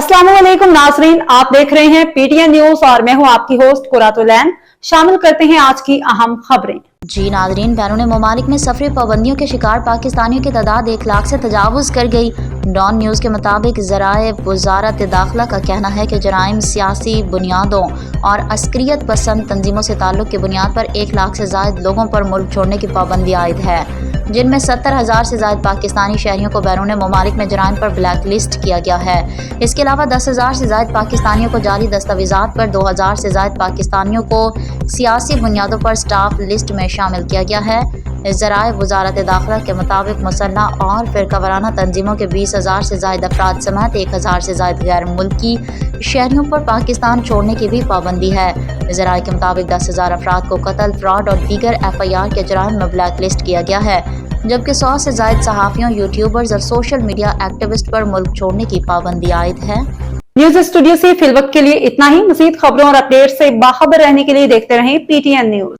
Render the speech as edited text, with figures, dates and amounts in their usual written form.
अस्सलाम वालेकुम नाजरीन, आप देख रहे हैं पीटीएन न्यूज और मैं हूं आपकी होस्ट कुरातुलैन। शामिल करते हैं आज की अहम खबरें। जी नाजरीन, बैरून ममालिक में सफरी पाबंदियों के शिकार पाकिस्तानियों की तादाद 1 लाख से तजावुज़ कर गई। डॉन न्यूज़ के मुताबिक ज़राए वज़ारत दाखिला का कहना है कि जराइम सियासी बुनियादों और अस्करियत पसंद तंजीमों से ताल्लुक़ की बुनियाद पर 1 लाख से ज़ायद लोगों पर मुल्क छोड़ने की पाबंदी आयद है, जिनमें 70,000 से ज़ायद पाकिस्तानी शहरियों को बैरून ममालिक में जराइम पर ब्लैक लिस्ट किया गया है। इसके अलावा 10,000 से ज़ायद पाकिस्तानियों को जाली दस्तावेज़ात पर, 2,000 से ज़ायद पाकिस्तानियों को सियासी बुनियादों पर स्टाफ लिस्ट में शामिल किया गया है। ज़राए वज़ारत दाखिला के मुताबिक मुसल्लह और फिरका वाराना तंजीमों के 20,000 से ज़ायद अफराद समेत 1,000 से ज़ायद गैर मुल्की शहरियों पर पाकिस्तान छोड़ने की भी पाबंदी है। ज़राए के मुताबिक 10,000 अफराद को कत्ल, फ्रॉड और दीगर FIR के जुर्म में ब्लैक लिस्ट किया गया है, जबकि 100 से ज़ायद सहाफ़ियों, यूट्यूबर्स और सोशल मीडिया एक्टिविस्ट पर मुल्क छोड़ने की पाबंदी आयद है। न्यूज स्टूडियो से फिलवक्त के लिए इतना ही। मज़ीद खबरों और अपडेट से बाखबर रहने के लिए देखते रहें PTN न्यूज।